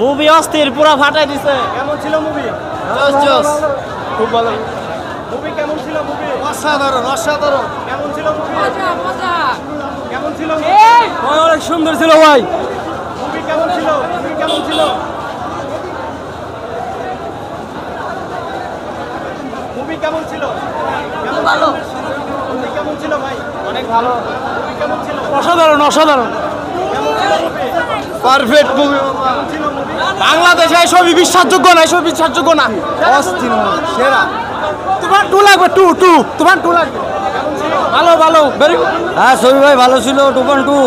Movie অস্থির, পুরো ফাটাই দিছে। কেমন ছিল মুভি? জোস খুব ভালো। মুভি কেমন ছিল? মুভি অসাধারণ অসাধারণ। কেমন ছিল? মুভি মজা মজা। কেমন ছিল? অনেক সুন্দর ছিল ভাই। মুভি কেমন ছিল? মুভি কেমন ছিল? মুভি কেমন ছিল? কেমন ভালো। মুভি কেমন ছিল ভাই? অনেক ভালো। মুভি কেমন ছিল? অসাধারণ অসাধারণ। কেমন ছিল মুভি? Perfect movie. কেমন ছিল মুভি? বাংলাদেশে এসবই বিশ্বাসযোগ্য না, এসব বিশ্বাসযোগ্য না। অস্থির সেরা। তোমার টু লাগবে, টু তোমার টু লাগবে। ভালো ভালো, ভেরি গুড। হ্যাঁ সবি ভাই ভালো ছিল। 2.2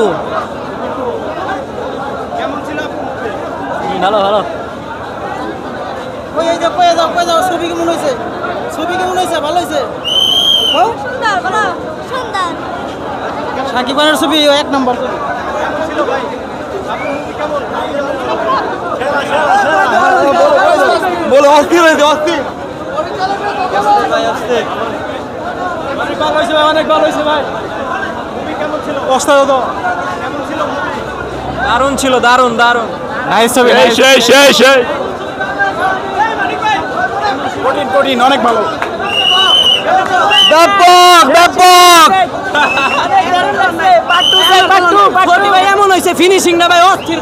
কেমন ছিল মুভি? ভালো ভালো। কয়ে যাও ছবি কেমন হয়েছে? ছবি কেমন হয়েছে? ভালো হয়েছে? সুন্দর ভালো সুন্দর। সাকিব খানের ছবি এক নম্বর ছবি। কেমন ছিল ভাই? আপনার মুভি কেমন? বলো অস্থির হয়েছে, অস্থির। ভাই অস্থির। অনেক ভালো হয়েছে ভাই, অনেক ভালো হয়েছে ভাই। মুভি কেমন ছিল? অসাধারণ। কেমন ছিল মুভি? দারুণ ছিল, দারুণ দারুণ। নাইস ছবি। কঠিন অনেক ভালো। ব্যাপক ব্যাপক। এমন হয়েছে ফিনিশিং না ভাই, অস্থির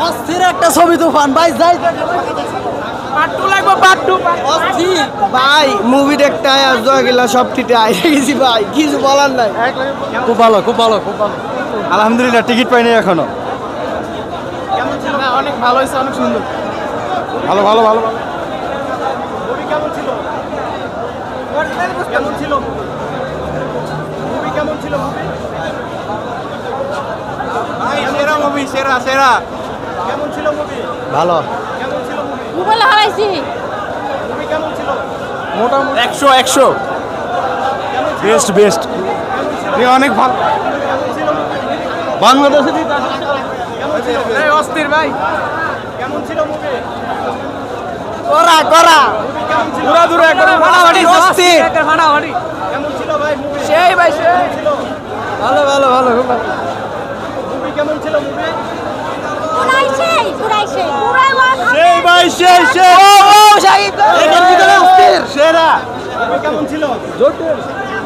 অস্থির একটা ছবি তুফান ভাই, যাই পাট্টু লাগবে, পাট্টু। অস্থির ভাই। মুভি দেখতে আর জয় গেলা সব টিটে আইসে গেছি ভাই, কিছু বলার নাই। খুব ভালো খুব ভালো খুব ভালো। আলহামদুলিল্লাহ, টিকিট পাইনি এখনো। কেমন ছিল? অনেক ভালো হয়েছে, অনেক সুন্দর। ভালো ভালো ভালো। মুভি কেমন ছিল? কেমন ছিল মুভি? মুভি কেমন ছিল? মুভি সেরা মুভি, সেরা সেরা। কেমন ছিল মুভি? ভালো। কেমন ছিল মুভি? মোবাইল হারাইছি। মুভি কেমন ছিল? মোটামুটি 100 বেস্ট বেস্ট। অনেক ভালো। কেমন ছিল মুভি? বাংলাদেশে কেমন ছিল? অস্থির ভাই। কেমন ছিল মুভি? করা করা মুভি কেমন ছিল? পুরা দূরে একবার ফাটাফাটি অস্থির ফাটাফাটি। কেমন ছিল ভাই মুভি? সেই ভাই সেই। ছিল ভালো ভালো ভালো খুব ভালো। মুভি কেমন ছিল? মুভি পুরাই সেই ভাই সেই সেই। ও শাহিদ এটার ভিতরে অস্থির সেরা। মুভি কেমন ছিল?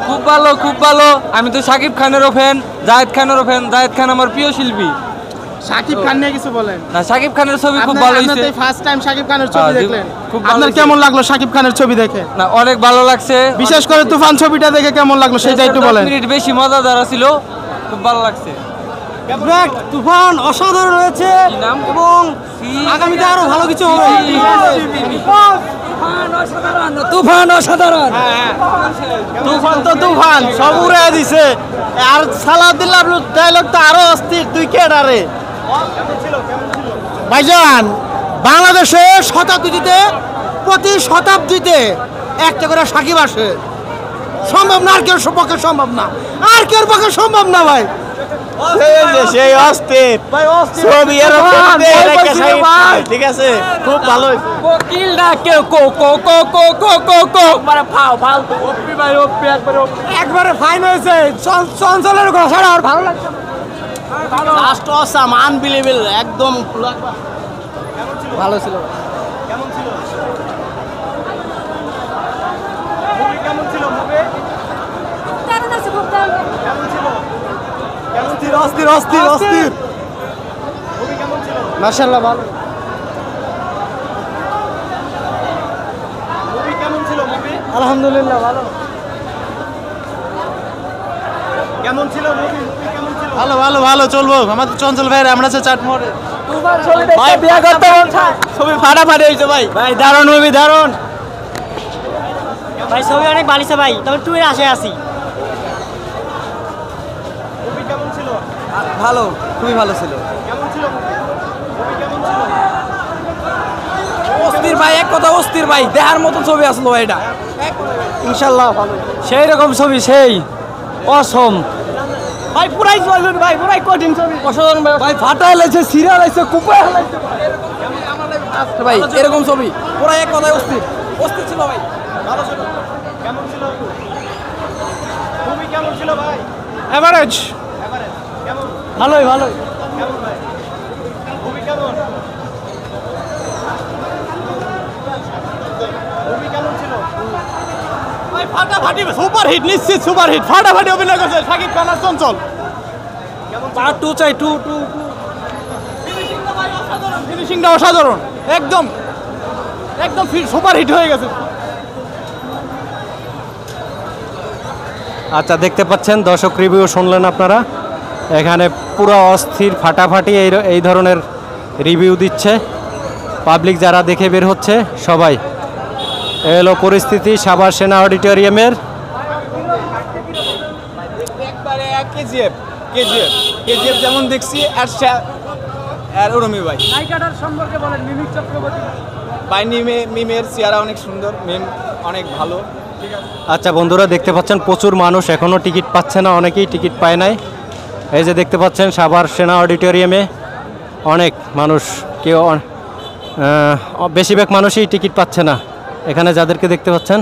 খুব ভালো খুব ভালো। আমি তো শাকিব খানেরও ফ্যান, জায়েদ খানেরও ফ্যান। জায়েদ খান আমার প্রিয় শিল্পী। সাকিব খান নিয়ে কিছু বলেন। না, শাকিব খানের ছবি খুব ভালো হয়েছে। ফার্স্ট টাইম সাকিব খানের ছবি হ্যাঁ, দেখলেন, খুব ভালো আপনার হয়েছে। কেমন লাগলো সাকিব খানের ছবি দেখে? না, অনেক ভালো লাগছে। বিশেষ করে তুফান ছবিটা দেখে কেমন লাগলো সেটা একটু 10 বলেন। মিনিট বেশি মজাদার ছিল, খুব ভালো লাগছে। তুফান অসাধারণ হয়েছে কি নাম? এবং আগামীতে আরো ভালো কিছু হবে। তুফান অসাধারণ। তুফান তো তুফান সব উড়ে দিছে। আর সালাউদ্দিন ডায়লগ তো আরো অস্থির। তুই কে ডারে ভাইজান? বাংলাদেশে শতাব্দীতে প্রতি শতাব্দীতে একটা করে সাকিব আসে। সম্ভব না, আর কেউ পক্ষে সম্ভব না, আর কেউ পক্ষে সম্ভব না ভাই। সেই অস্থির ভাই অস্থির ছবি এরকম দেখে শাহিদ খান, ঠিক আছে খুব ভালো হয়েছে। কোকিল ডাকে কো কো কো কো কো কো কো। মানে ফালতু ওপি ভাই, ওপি একবারে একবারে ফাইন হয়েছে। চঞ্চলের ঘোষণা আর ভালো লাগছে। লাস্ট অসাম আনবিলিভেবল একদম। ভালো ছিল। কেমন ছিল? মুভি কেমন ছিল? মুভি দারুণ আছে, খুব দারুণ। কেমন ছিল? কেমন ছিল? অস্থির অস্থির অস্থির। মুভি কেমন ছিল? মাশাআল্লাহ ভালো। মুভি কেমন ছিল? মুভি আলহামদুলিল্লাহ ভালো। কেমন ছিল? মুভি কেমন ছিল? ভালো ভালো ভালো চলবো। আমাদের চঞ্চল ভাই আমরা আছে চাটমোড়ে। ভাই বিয়া করতে বলছে, ছবি ফাটাফাটি হয়েছে ভাই। ভাই দারুণ মুভি, দারুণ ভাই। ছবি অনেক ভালো হয়েছে ভাই, তবে টু এর আশায় আছি। মুভি কেমন ছিল? ভালো, খুবই ভালো ছিল। কেমন ছিল মুভি? মুভি কেমন ছিল? অস্থির ভাই, এক কথা অস্থির ভাই। দেখার মতো ছবি আসলো ভাই এটা। ইনশাআল্লাহ ভালো। সেই রকম ছবি, সেই অসম ভাই পুরাই চলবে ভাই, পুরাই কঠিন ছবি। অসাধারণ ভাই। ভাই ফাটাই লাইছে, সিরিয়াল লাইছে, কুপায় লাইছে ভাই। এরকম ছবি পুরো এক কথায় অস্থির, অস্থির ছিল ভাই। ভালো ছিল। কেমন ছিল? মুভি কেমন ছিল ভাই? এভারেজ। এভারেজ। কেমন? ভালোই ভালোই। কেমন ভাই? মুভি ফাটাফাটি সুপার হিট, নিশ্চিত সুপার হিট, ফাটাফাটি অভিনয় করছে শাকিব খান আর চঞ্চল। পার্ট 2 চাই, 2 ফিনিশিংটা অসাধারণ, একদম একদম সুপার হিট হয়ে গেছে। আচ্ছা, দেখতে পাচ্ছেন দর্শক রিভিউ শুনলেন আপনারা, এখানে পুরো অস্থির ফাটাফাটি এই ধরনের রিভিউ দিচ্ছে পাবলিক যারা দেখে বের হচ্ছে সবাই। এ হলো পরিস্থিতি সাভার সেনা অডিটোরিয়ামের। একবারে কেজিএফ কেজিএফ কেজিএফ যেমন দেখছি আর ওরমি ভাই। নায়িকাটার সম্পর্কে বলেন, মিমিক চক্রবর্তী। ভাই মিমের চেহারা অনেক সুন্দর, মিম অনেক ভালো। আচ্ছা বন্ধুরা, দেখতে পাচ্ছেন প্রচুর মানুষ এখনও টিকিট পাচ্ছে না, অনেকেই টিকিট পায় নাই। এই যে দেখতে পাচ্ছেন সাভার সেনা অডিটোরিয়ামে অনেক মানুষ, কেউ বেশিরভাগ মানুষই টিকিট পাচ্ছে না। এখানে যাদেরকে দেখতে পাচ্ছেন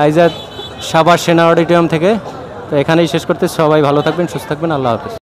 এই যে সাভার সেনা অডিটোরিয়াম থেকে। তো এখানেই শেষ করতে, সবাই ভালো থাকবেন, সুস্থ থাকবেন, আল্লাহ হাফেজ।